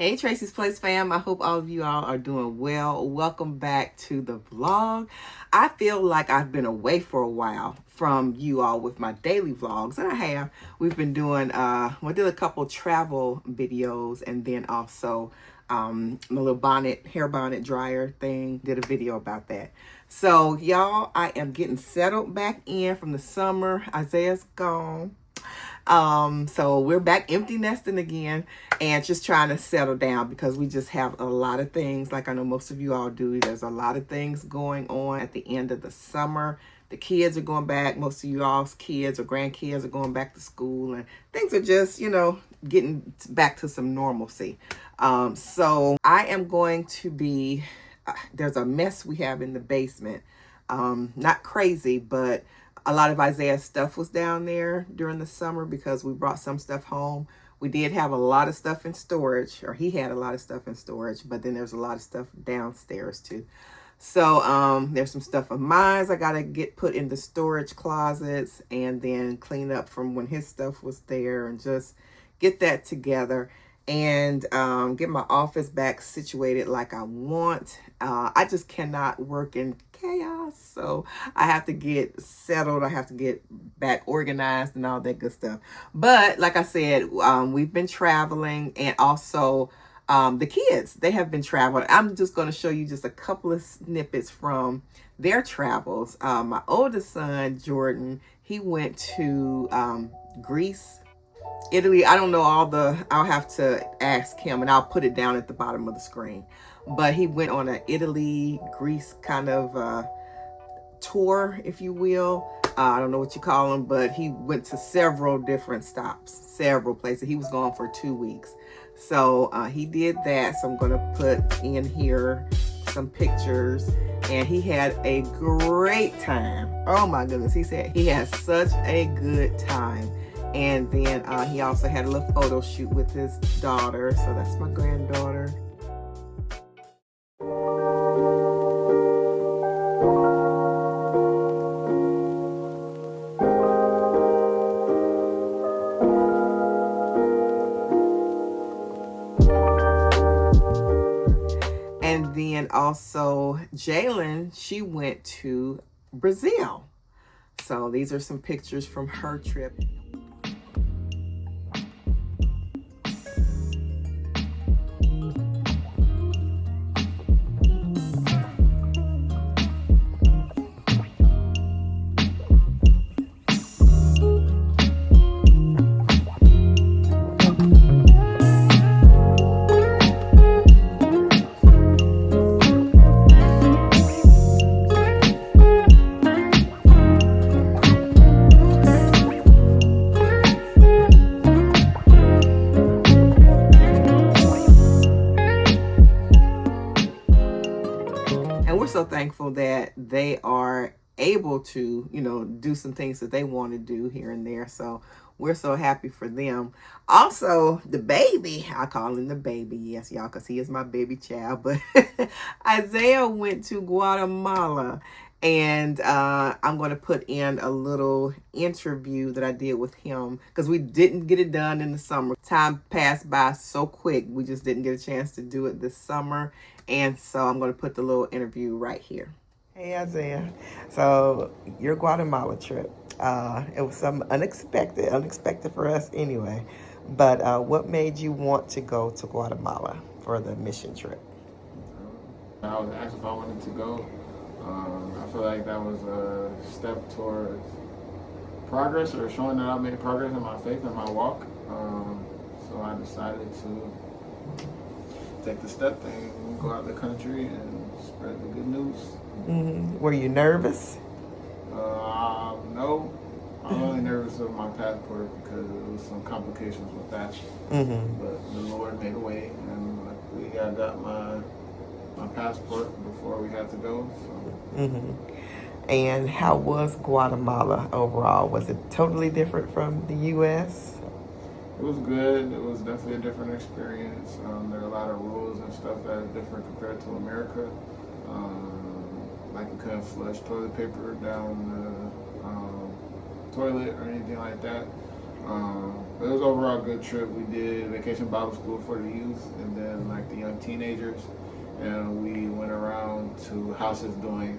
Hey Tracie's Place fam, I hope all of you all are doing well. Welcome back to the vlog. I feel like I've been away for a while from you all with my daily vlogs, and I have. We've been doing, we did a couple travel videos, and then also my little hair bonnet dryer thing, did a video about that. So y'all, I am getting settled back in from the summer. Isaiah's gone. So we're back empty nesting again and just trying to settle down because we just have a lot of things, like I know most of you all do. There's a lot of things going on at the end of the summer. The kids are going back. Most of you all's kids or grandkids are going back to school, and things are just, getting back to some normalcy. So I am going to be, there's a mess we have in the basement. Not crazy, but a lot of Isaiah's stuff was down there during the summer because we brought some stuff home. We did have a lot of stuff in storage, or he had a lot of stuff in storage, but then there's a lot of stuff downstairs too. So there's some stuff of mine I got to get put in the storage closets and then clean up from when his stuff was there and just get that together and get my office back situated like I want. I just cannot work in chaos, so I have to get settled. I have to get back organized and all that good stuff. But like I said, we've been traveling, and also the kids, they have been traveling. I'm just going to show you just a couple of snippets from their travels. My oldest son, Jordan, he went to Greece, Italy. I don't know I'll have to ask him, and I'll put it down at the bottom of the screen. But he went on an Italy, Greece kind of tour, if you will. I don't know what you call them, but he went to several different stops, several places. He was gone for 2 weeks. So he did that. So I'm going to put in here some pictures, and he had a great time. Oh my goodness. He said he had such a good time. And then he also had a little photo shoot with his daughter. So that's my granddaughter. And then also Jalen, she went to Brazil. So these are some pictures from her trip. So thankful that they are able to, do some things that they want to do here and there. So we're so happy for them. Also, the baby, I call him the baby, yes, y'all, because he is my baby child. But Isaiah went to Guatemala, and I'm going to put in a little interview that I did with him because we didn't get it done in the summer. Time passed by so quick. We just didn't get a chance to do it this summer. And so I'm going to put the little interview right here. Hey, Isaiah. So your Guatemala trip, it was some unexpected for us anyway. But what made you want to go to Guatemala for the mission trip? I was asked if I wanted to go. I feel like that was a step towards progress, or showing that I made progress in my faith and my walk. So I decided to take the step and go out the country and spread the good news. Mm-hmm. Were you nervous? No. I'm only nervous with my passport because there was some complications with that. Mm-hmm. But the Lord made a way, and luckily I got my passport before we had to go. So. Mm-hmm. And how was Guatemala overall? Was it totally different from the U.S.? It was good. It was definitely a different experience. There are a lot of rules and stuff that are different compared to America. Like you couldn't flush toilet paper down the toilet or anything like that. It was overall a good trip. We did Vacation Bible School for the youth and then like the young teenagers. And we went around to houses doing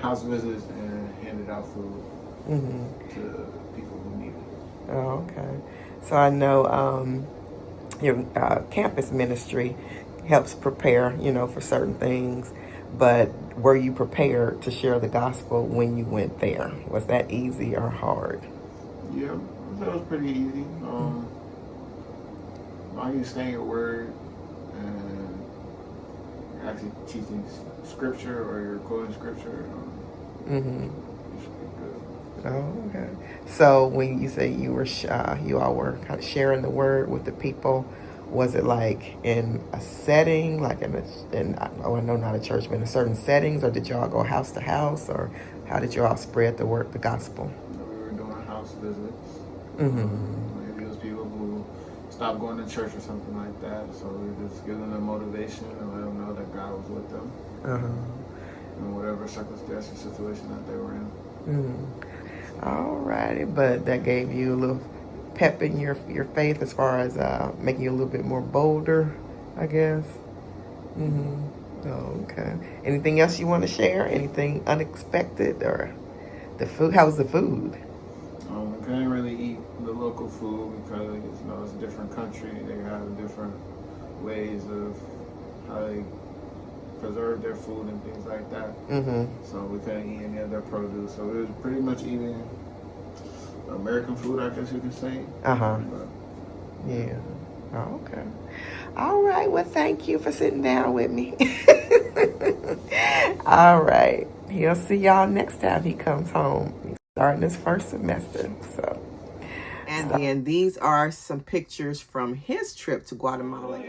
house visits and handed out food to people who need it. Oh, okay. So I know your campus ministry helps prepare, for certain things. But were you prepared to share the gospel when you went there? Was that easy or hard? Yeah, that was pretty easy. Long as you stay in your word and you're actually teaching scripture or you're quoting scripture, you should be good. Oh, okay. So when you say you all were kind of sharing the word with the people, was it like in a setting, like I know not a church, but in certain settings, or did y'all go house to house, or how did y'all spread the gospel? We were doing house visits. Mm-hmm. Maybe it was people who stopped going to church or something like that, so we were just giving them motivation and let them know that God was with them in whatever circumstance or situation that they were in. Alrighty, but that gave you a little pep in your faith as far as making you a little bit more bolder, I guess. Oh, okay. Anything else you want to share? Anything unexpected, or the food? How was the food? We couldn't really eat the local food because it's a different country. They have different ways of how they preserve their food and things like that. So we couldn't eat any of their produce. So it was pretty much eating American food, I guess you could say. Yeah. Oh, okay. All right. Well, thank you for sitting down with me. All right. He'll see y'all next time he comes home. He's starting his first semester. So. And then these are some pictures from his trip to Guatemala.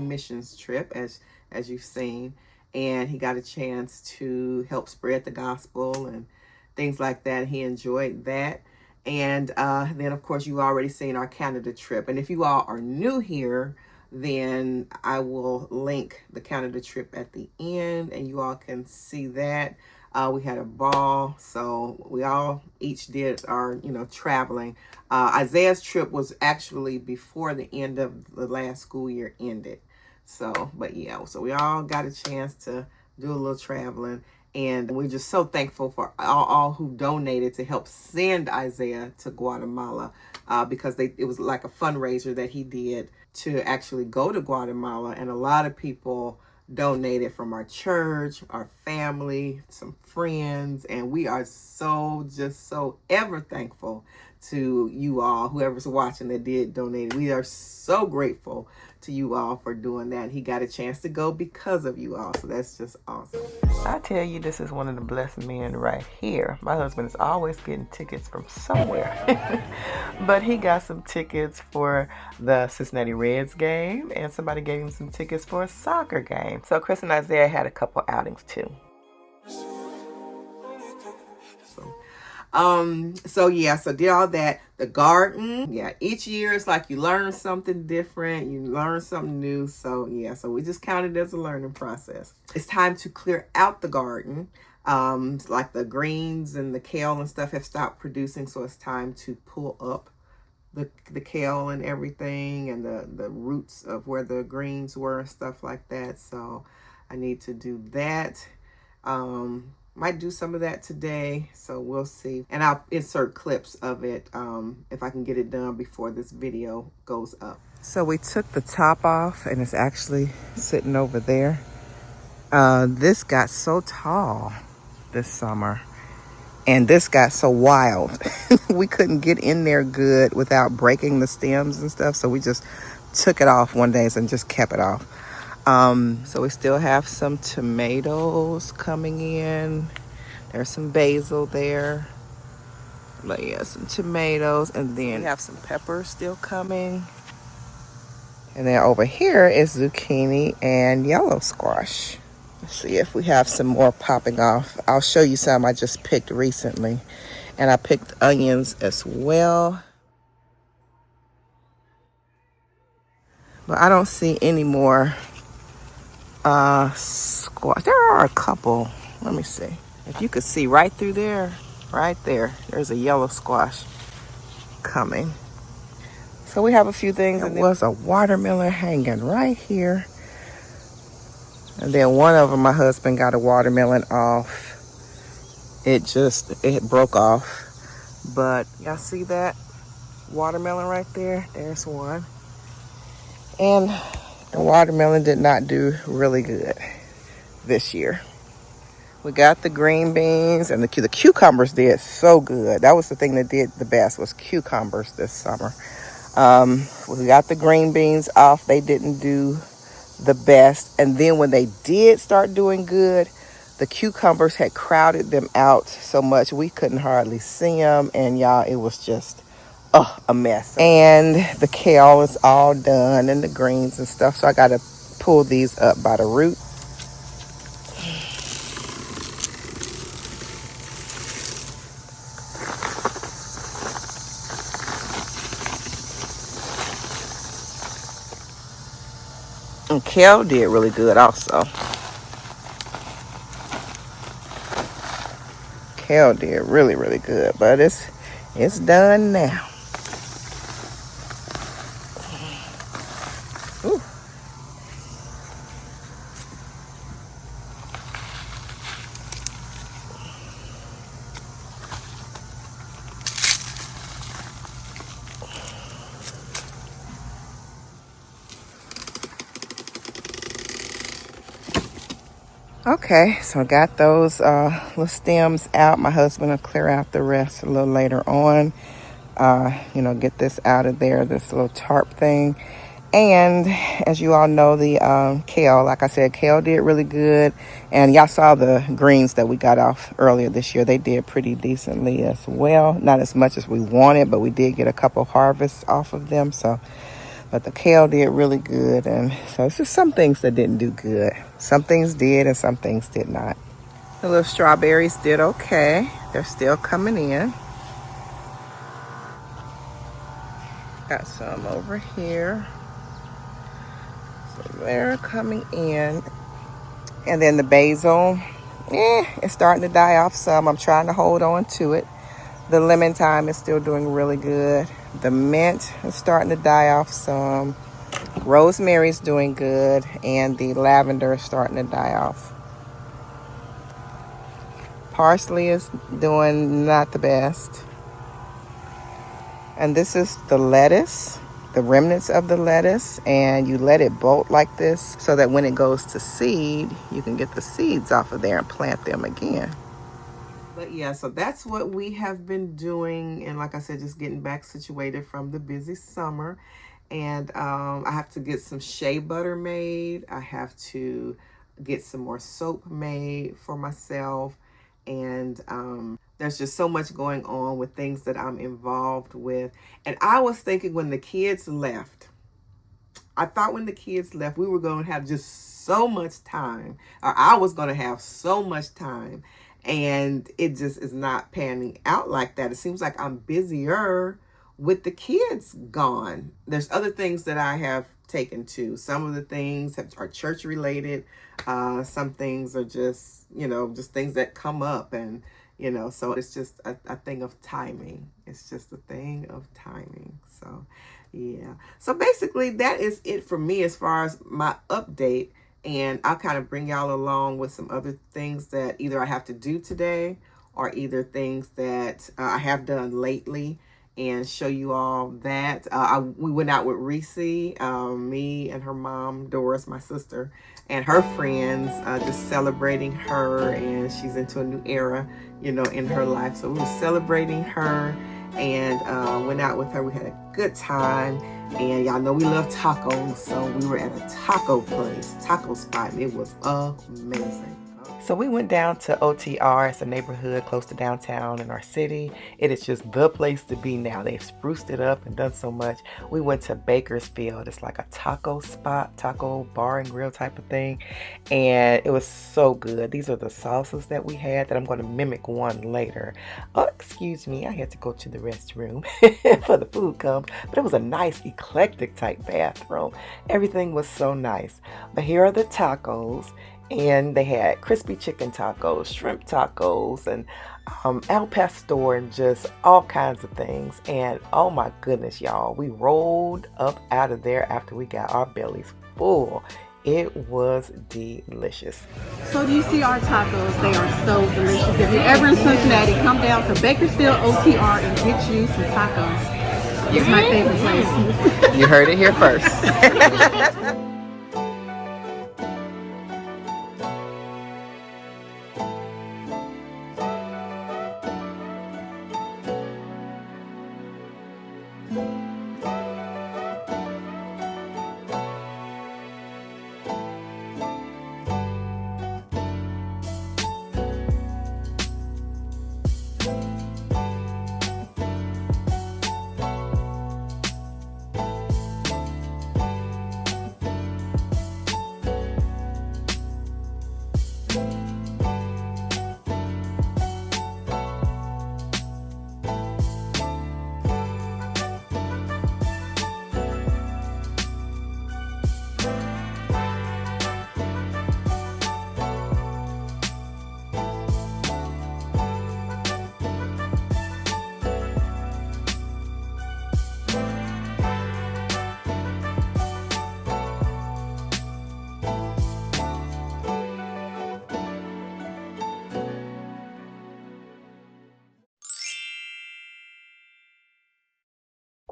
Missions trip, as you've seen, and he got a chance to help spread the gospel and things like that. He enjoyed that. And then of course you already seen our Canada trip, and if you all are new here, then I will link the Canada trip at the end and you all can see that. We had a ball, so we all each did our traveling. Isaiah's trip was actually before the end of the last school year ended. So, but yeah, so we all got a chance to do a little traveling, and we're just so thankful for all who donated to help send Isaiah to Guatemala, because it was like a fundraiser that he did to actually go to Guatemala, and a lot of people donated from our church, our family, some friends, and we are so ever thankful to you all, whoever's watching that did donate. We are so grateful to you all for doing that. He got a chance to go because of you all, so that's just awesome. I tell you, this is one of the blessed men right here. My husband is always getting tickets from somewhere. But he got some tickets for the Cincinnati Reds game, and somebody gave him some tickets for a soccer game. So Chris and Isaiah had a couple outings too. So did all that. The garden, each year it's like you learn something different, you learn something new. So we just count it as a learning process. It's time to clear out the garden. Like the greens and the kale and stuff have stopped producing, so it's time to pull up the kale and everything, and the roots of where the greens were and stuff like that. So I need to do that. Might do some of that today, so we'll see. And I'll insert clips of it if I can get it done before this video goes up. So we took the top off, and it's actually sitting over there. This got so tall this summer, and this got so wild. We couldn't get in there good without breaking the stems and stuff, so we just took it off one day and just kept it off. So we still have some tomatoes coming in. There's some basil there. But yeah, some tomatoes, and then we have some peppers still coming. And then over here is zucchini and yellow squash. Let's see if we have some more popping off. I'll show you some I just picked recently. And I picked onions as well. But I don't see any more squash. There are a couple. Let me see. If you could see right through there, right there, there's a yellow squash coming. So we have a few things. And there was a watermelon hanging right here. And then one of them, my husband got a watermelon off. It broke off. But y'all see that watermelon right there? There's one. And the watermelon did not do really good this year. We got the green beans, and the cucumbers did so good. That was the thing that did the best, was cucumbers this summer. We got the green beans off. They didn't do the best. And then when they did start doing good, the cucumbers had crowded them out so much we couldn't hardly see them. And y'all, it was just a mess. And the kale is all done, and the greens and stuff. So I got to pull these up by the root. And kale did really good also. Kale did really, really good. But it's done now. Ooh. Okay, so I got those little stems out. My husband will clear out the rest a little later on. Get this out of there, this little tarp thing. And as you all know, the kale, like I said, kale did really good. And y'all saw the greens that we got off earlier this year. They did pretty decently as well. Not as much as we wanted, but we did get a couple harvests off of them. But the kale did really good. And so it's just some things that didn't do good. Some things did and some things did not. The little strawberries did okay. They're still coming in. Got some over here. So they're coming in. And then the basil, it's starting to die off some. I'm trying to hold on to it. The lemon thyme is still doing really good. The mint is starting to die off some. Rosemary's doing good. And the lavender is starting to die off. Parsley is doing not the best. And this is the lettuce, the remnants of the lettuce, and you let it bolt like this so that when it goes to seed, you can get the seeds off of there and plant them again. But yeah, so that's what we have been doing. And like I said, just getting back situated from the busy summer. And I have to get some shea butter made. I have to get some more soap made for myself. And there's just so much going on with things that I'm involved with. And I was thinking when the kids left, I thought when the kids left, we were going to have just so much time, or I was going to have so much time. And it just is not panning out like that. It seems like I'm busier with the kids gone. There's other things that I have taken to. Some of the things are church related. Some things are just, just things that come up. And, so it's just a thing of timing. It's just a thing of timing. So, yeah. So basically that is it for me as far as my update. And I'll kind of bring y'all along with some other things that either I have to do today or either things that I have done lately. and show you all that. We went out with Reese, me and her mom, Doris, my sister, and her friends, just celebrating her, and she's into a new era, in her life. So we were celebrating her and went out with her. We had a good time. And y'all know we love tacos, so we were at a taco spot, and it was amazing. So we went down to OTR. It's a neighborhood close to downtown in our city. It is just the place to be now. They've spruced it up and done so much. We went to Bakersfield. It's like a taco spot, taco bar and grill type of thing. And it was so good. These are the salsas that we had that I'm going to mimic one later. Oh, excuse me. I had to go to the restroom for the food comes. But it was a nice, eclectic type bathroom. Everything was so nice. But here are the tacos. And they had crispy chicken tacos, shrimp tacos, and al pastor, and just all kinds of things. And oh my goodness, y'all, we rolled up out of there after we got our bellies full. It was delicious. So do you see our tacos? They are so delicious. If you're ever in Cincinnati, come down to Bakersfield OTR and get you some tacos. It's my favorite place. You heard it here first.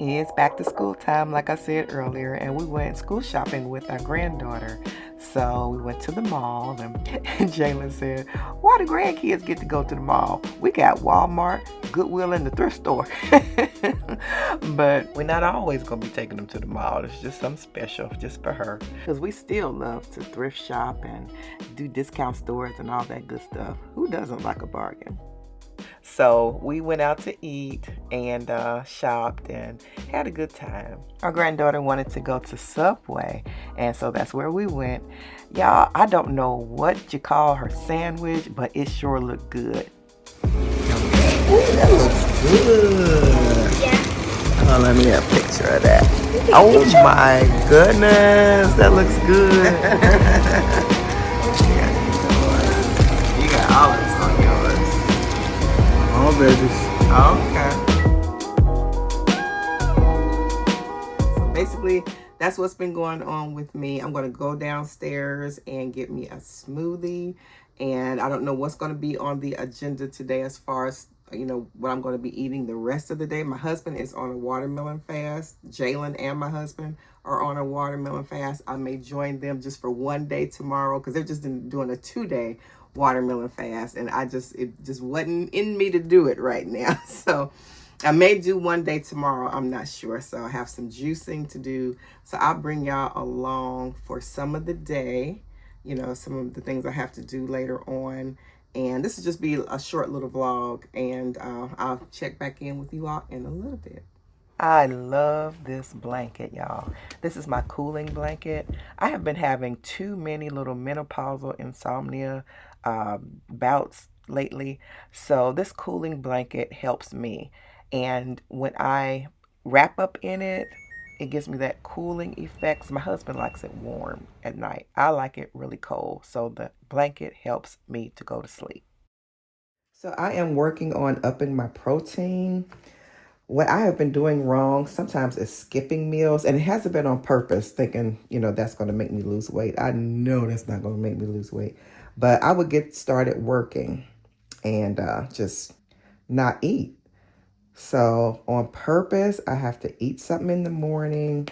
It's back to school time, like I said earlier, and we went school shopping with our granddaughter. So we went to the mall, and Jalen said, "Why do grandkids get to go to the mall? We got Walmart, Goodwill, and the thrift store." But we're not always going to be taking them to the mall. It's just something special just for her. Because we still love to thrift shop and do discount stores and all that good stuff. Who doesn't like a bargain? So we went out to eat and shopped and had a good time. Our granddaughter wanted to go to Subway, and so that's where we went. Y'all, I don't know what you call her sandwich, but it sure looked good. Ooh, that looks good. Yeah. Oh, let me get a picture of that. Oh my goodness, that looks good. You got olives on yours. All veggies. Okay. So basically, that's what's been going on with me. I'm going to go downstairs and get me a smoothie. And I don't know what's going to be on the agenda today as far as, what I'm going to be eating the rest of the day. My husband is on a watermelon fast. Jalen and my husband are on a watermelon fast. I may join them just for one day tomorrow because they're just doing a 2-day watermelon fast, and it just wasn't in me to do it right now. So I may do one day tomorrow. I'm not sure. So I have some juicing to do. So I'll bring y'all along for some of the day, some of the things I have to do later on. And this will just be a short little vlog, and I'll check back in with you all in a little bit. I love this blanket, y'all. This is my cooling blanket. I have been having too many little menopausal insomnia bouts lately. So this cooling blanket helps me. And when I wrap up in it, it gives me that cooling effect. My husband likes it warm at night. I like it really cold. So the blanket helps me to go to sleep. So I am working on upping my protein. What I have been doing wrong sometimes is skipping meals, and it hasn't been on purpose, thinking, that's going to make me lose weight. I know that's not going to make me lose weight, but I would get started working and just not eat. So on purpose, I have to eat something in the morning.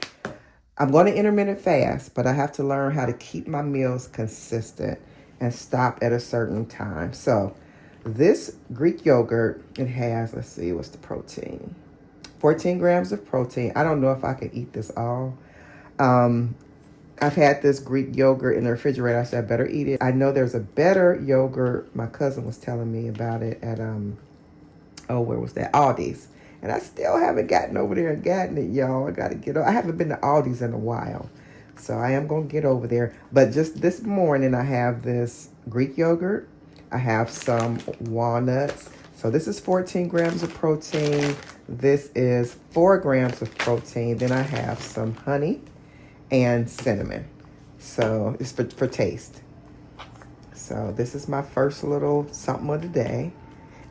I'm going to intermittent fast, but I have to learn how to keep my meals consistent and stop at a certain time. So this Greek yogurt, it has, let's see, what's the protein? 14 grams of protein. I don't know if I can eat this all. I've had this Greek yogurt in the refrigerator. I said, I better eat it. I know there's a better yogurt. My cousin was telling me about it at, where was that? Aldi's. And I still haven't gotten over there and gotten it, y'all. I got to get over. I haven't been to Aldi's in a while. So I am going to get over there. But just this morning, I have this Greek yogurt. I have some walnuts. So this is 14 grams of protein. This is 4 grams of protein. Then I have some honey and cinnamon. So it's for taste. So this is my first little something of the day.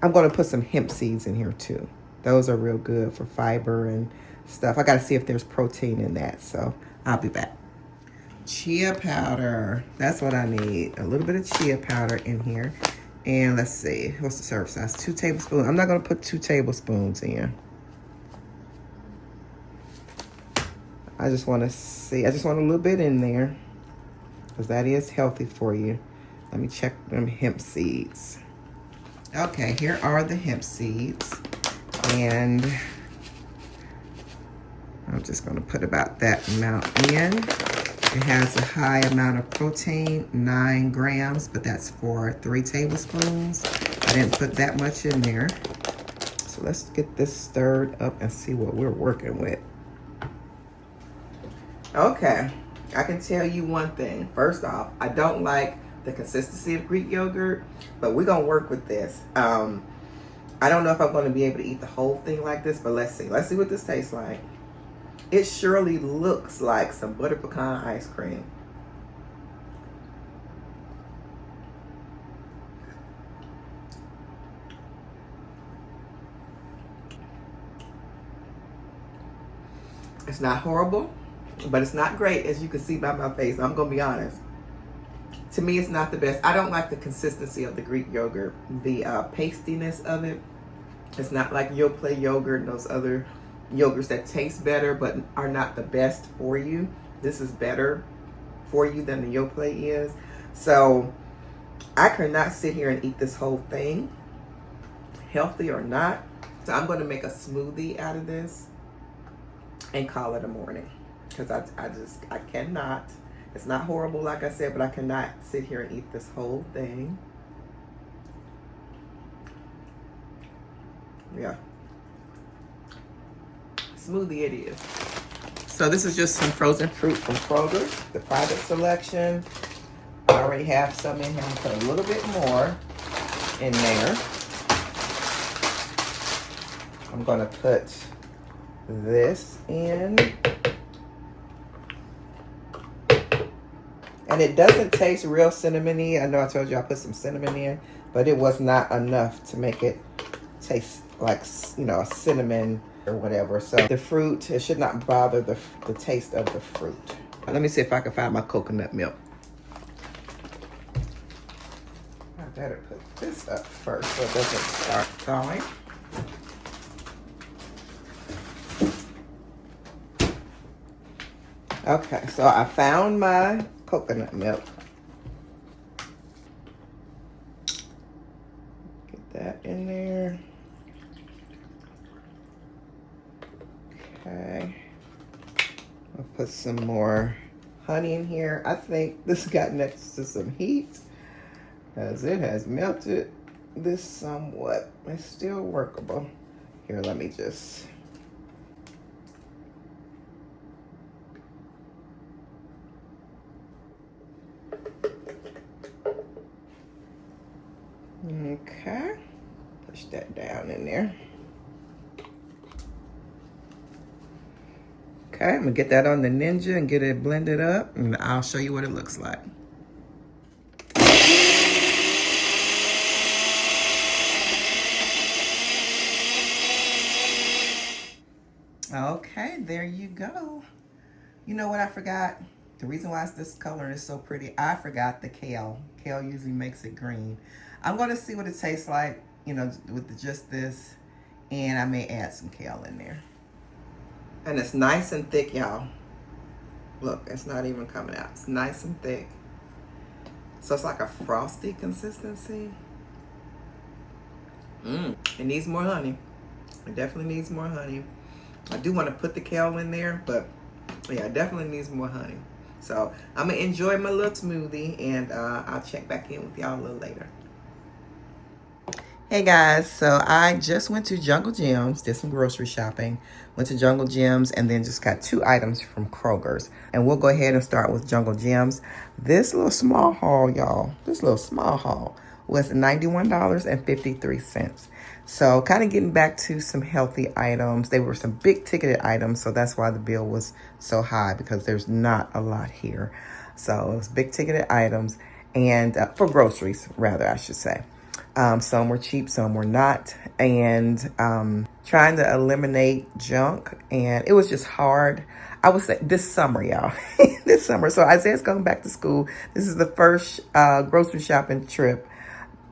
I'm going to put some hemp seeds in here too. Those are real good for fiber and stuff. I got to see if there's protein in that. So I'll be back. Chia powder. That's what I need. A little bit of chia powder in here. And let's see. What's the serve size? 2 tablespoons. I'm not going to put 2 tablespoons in. I just want to see. I just want a little bit in there, because that is healthy for you. Let me check them hemp seeds. Okay, here are the hemp seeds. And I'm just going to put about that amount in. It has a high amount of protein, 9 grams, but that's for 3 tablespoons. I didn't put that much in there. So let's get this stirred up and see what we're working with. Okay, I can tell you one thing. First off, I don't like the consistency of Greek yogurt, but we're going to work with this. I don't know if I'm going to be able to eat the whole thing like this, but let's see. Let's see what this tastes like. It surely looks like some butter pecan ice cream. It's not horrible, but it's not great, as you can see by my face. I'm going to be honest. To me, it's not the best. I don't like the consistency of the Greek yogurt. The pastiness of it. It's not like Yoplait yogurt and those other yogurts that taste better but are not the best for you. This is better for you than the Yoplait is. So I cannot sit here and eat this whole thing, healthy or not. So I'm going to make a smoothie out of this and call it a morning, because I cannot. It's not horrible, like I said, but I cannot sit here and eat this whole thing. Yeah. Smoothie it is. So this is just some frozen fruit from Kroger, the private selection. I already have some in here. I'm gonna put a little bit more in there. I'm gonna put this in. And it doesn't taste real cinnamony. I know I told you I put some cinnamon in, but it was not enough to make it taste like, you know, a cinnamon or whatever. So the fruit, it should not bother the taste of the fruit. Let me see if I can find my coconut milk. I better put this up first so it doesn't start thawing. Okay, so I found my coconut milk. Get that in there. Okay. I'll put some more honey in here. I think this got next to some heat, as it has melted this somewhat. It's still workable. Here, let me just... Okay, push that down in there. Okay, I'm gonna get that on the Ninja and get it blended up, and I'll show you what it looks like. Okay, there you go. You know what I forgot? The reason why this color is so pretty, I forgot the kale. Kale usually makes it green. I'm going to see what it tastes like, you know, with just this And I may add some kale in there. And it's nice and thick, y'all. Look, it's not even coming out. It's nice and thick. So it's like a frosty consistency. It needs more honey. It definitely needs more honey. I do want to put the kale in there, but yeah, it definitely needs more honey. So I'm going to enjoy my little smoothie, and I'll check back in with y'all a little later. Hey guys, so I just went to Jungle Gyms, did some grocery shopping, went to Jungle Gyms, and then just got 2 items from Kroger's. And we'll go ahead and start with Jungle Gyms. This little small haul, y'all, this little small haul was $91.53. So kind of getting back to some healthy items. They were some big ticketed items, so that's why the bill was so high, because there's not a lot here. So it was big ticketed items, and for groceries, rather, I should say. Some were cheap, some were not, and trying to eliminate junk, and it was just hard. I would say this summer, y'all, this summer. So Isaiah's going back to school. This is the first grocery shopping trip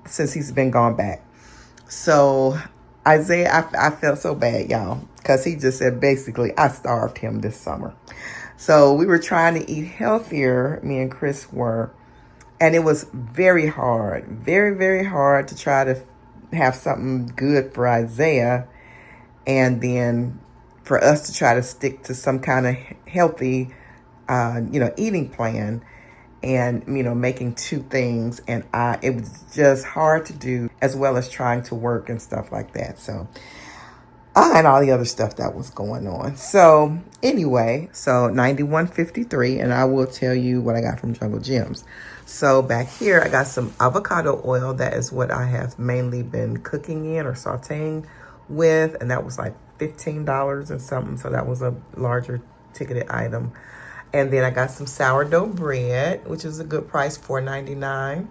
since he's been gone back. So Isaiah, I felt so bad, y'all, because he just said basically I starved him this summer. So we were trying to eat healthier, me and Chris were. And it was very hard, very, very hard to try to have something good for Isaiah, and then for us to try to stick to some kind of healthy, eating plan, and, making 2 things. And it was just hard to do, as well as trying to work and stuff like that. So, and all the other stuff that was going on. So anyway, so $91.53, and I will tell you what I got from Jungle Gyms. So back here, I got some avocado oil. That is what I have mainly been cooking in or sauteing with. And that was like $15 and something. So that was a larger ticketed item. And then I got some sourdough bread, which is a good price, $4.99.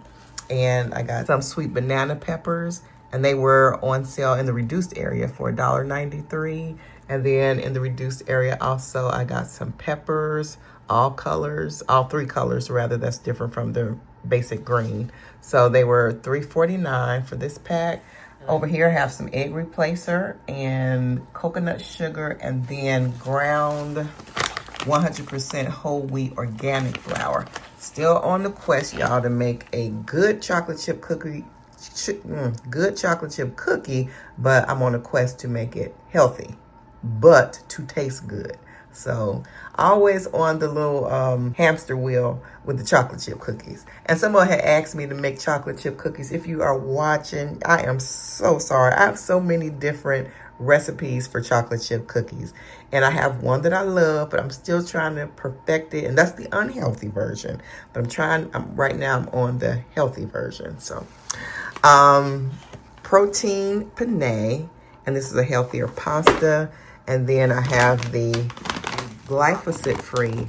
And I got some sweet banana peppers. And they were on sale in the reduced area for $1.93. And then in the reduced area also, I got some peppers, all 3 colors rather, that's different from the basic green. So they were $3.49 for this pack. Over here I have some egg replacer and coconut sugar, and then ground 100% whole wheat organic flour. Still on the quest, y'all, to make a good chocolate chip cookie. But I'm on a quest to make it healthy, but to taste good. So always on the little hamster wheel with the chocolate chip cookies. And someone had asked me to make chocolate chip cookies. If you are watching, I am so sorry. I have so many different recipes for chocolate chip cookies, and I have one that I love, but I'm still trying to perfect it, and that's the unhealthy version. But right now I'm on the healthy version. So protein penne, and this is a healthier pasta. And then I have the glyphosate-free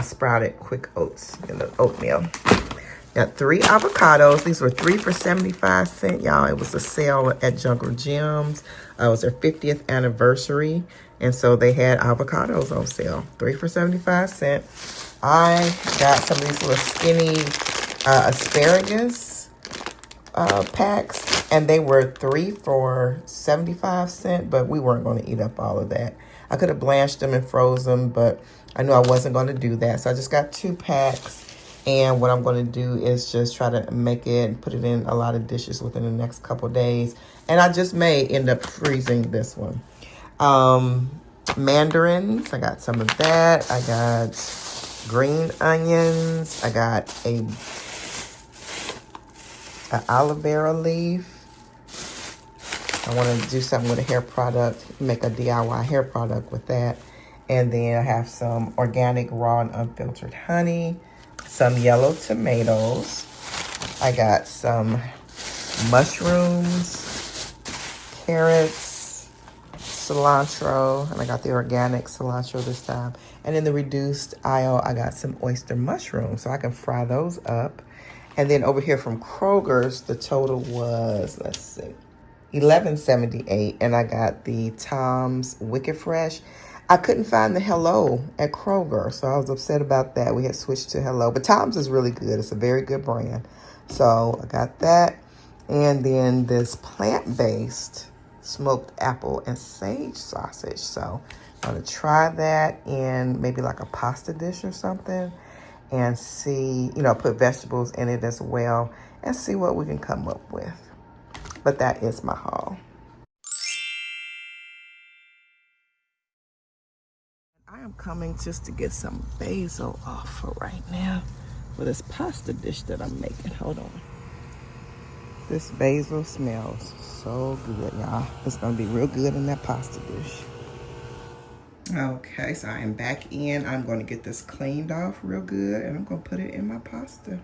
sprouted quick oats in the oatmeal. Got 3 avocados. These were 3 for 75 cents, y'all. It was a sale at Jungle Gyms. It was their 50th anniversary, and so they had avocados on sale. 3 for 75 cents. I got some of these little skinny asparagus packs, and they were 3 for 75 cents, but we weren't going to eat up all of that. I could have blanched them and froze them, but I knew I wasn't going to do that. So I just got 2 packs, and what I'm going to do is just try to make it and put it in a lot of dishes within the next couple days. And I just may end up freezing this one. Mandarins, I got some of that. I got green onions. I got an aloe vera leaf. I want to do something with a hair product, make a DIY hair product with that. And then I have some organic raw and unfiltered honey, some yellow tomatoes. I got some mushrooms, carrots, cilantro, and I got the organic cilantro this time. And in the reduced aisle, I got some oyster mushrooms, so I can fry those up. And then over here from Kroger's, the total was, let's see, $11.78, and I got the Tom's Wicked Fresh. I couldn't find the Hello at Kroger, so I was upset about that. We had switched to Hello, but Tom's is really good. It's a very good brand. So I got that, and then this plant-based smoked apple and sage sausage. So I'm gonna try that in maybe like a pasta dish or something and see, you know, put vegetables in it as well and see what we can come up with. But that is my haul. I am coming just to get some basil off for right now for this pasta dish that I'm making. Hold on. This basil smells so good, y'all. It's gonna be real good in that pasta dish. Okay, so I am back in. I'm gonna get this cleaned off real good and I'm gonna put it in my pasta.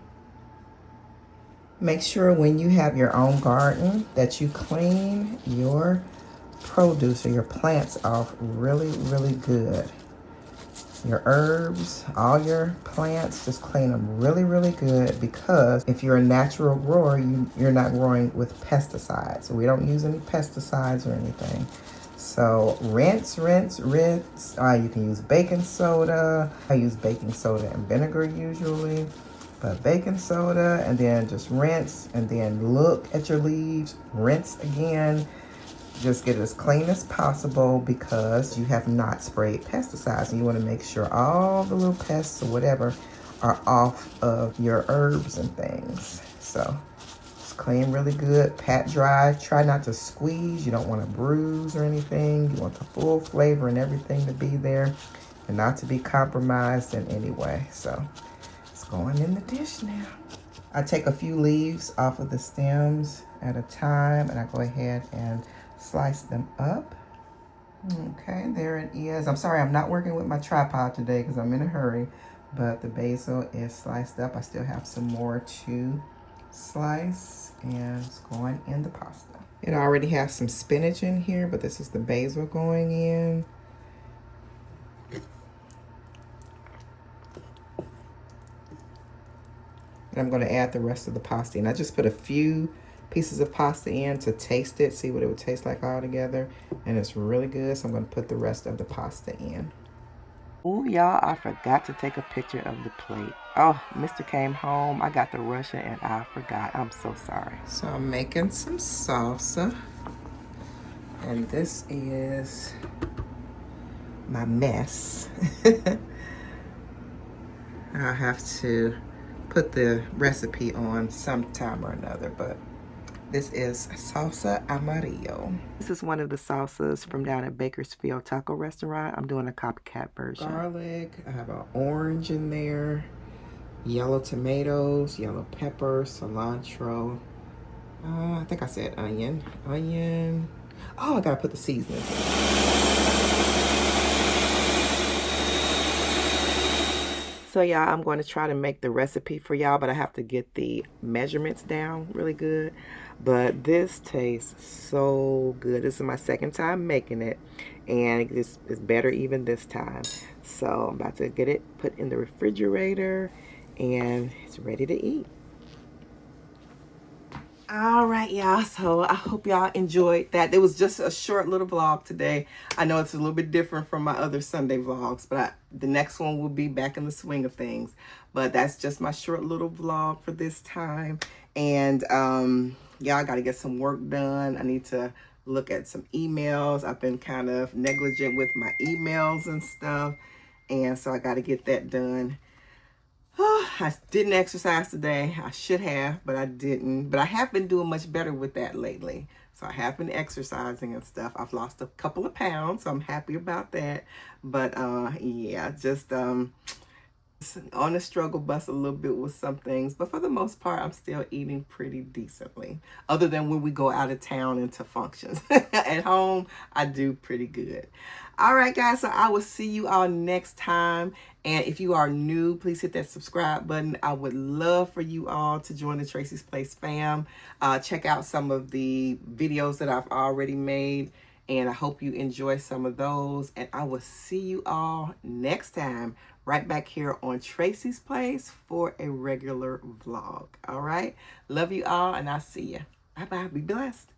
Make sure when you have your own garden that you clean your produce or your plants off really, really good. Your herbs, all your plants, just clean them really, really good, because if you're a natural grower, you're not growing with pesticides. So we don't use any pesticides or anything. So rinse, rinse, rinse. You can use baking soda. I use baking soda and vinegar usually, but baking soda, and then just rinse, and then look at your leaves, rinse again. Just get it as clean as possible because you have not sprayed pesticides. And you want to make sure all the little pests or whatever are off of your herbs and things. So just clean really good, pat dry. Try not to squeeze. You don't want to bruise or anything. You want the full flavor and everything to be there and not to be compromised in any way. So it's going in the dish now. I take a few leaves off of the stems at a time and I go ahead and slice them up. Okay, there it is. I'm sorry I'm not working with my tripod today because I'm in a hurry, but the basil is sliced up. I still have some more to slice and it's going in the pasta. It already has some spinach in here, but this is the basil going in. And I'm going to add the rest of the pasta in. I just put a few pieces of pasta in to taste it, see what it would taste like all together, and it's really good. So I'm going to put the rest of the pasta in. Oh, y'all, I forgot to take a picture of the plate. Oh, Mr. came home. I got the Russian and I forgot. I'm so sorry. So I'm making some salsa, and this is my mess. I'll have to put the recipe on sometime or another, but this is Salsa Amarillo. This is one of the salsas from down at Bakersfield Taco Restaurant. I'm doing a copycat version. Garlic, I have an orange in there, yellow tomatoes, yellow pepper, cilantro. I think I said onion. Oh, I gotta put the seasoning. So y'all, I'm going to try to make the recipe for y'all, but I have to get the measurements down really good. But this tastes so good. This is my second time making it, and this is better even this time. So I'm about to get it put in the refrigerator, and it's ready to eat. All right, y'all. So I hope y'all enjoyed that. It was just a short little vlog today. I know it's a little bit different from my other Sunday vlogs, but the next one will be back in the swing of things. But that's just my short little vlog for this time. And y'all got to get some work done. I need to look at some emails. I've been kind of negligent with my emails and stuff. And so I got to get that done. I didn't exercise today. I should have, but I didn't. But I have been doing much better with that lately. So I have been exercising and stuff. I've lost a couple of pounds, so I'm happy about that. But yeah, just on the struggle bus a little bit with some things. But for the most part, I'm still eating pretty decently. Other than when we go out of town into functions. At home, I do pretty good. All right, guys, so I will see you all next time. And if you are new, please hit that subscribe button. I would love for you all to join the Tracie's Place fam. Check out some of the videos that I've already made. And I hope you enjoy some of those. And I will see you all next time right back here on Tracie's Place for a regular vlog. All right? Love you all, and I'll see you. Bye-bye. Be blessed.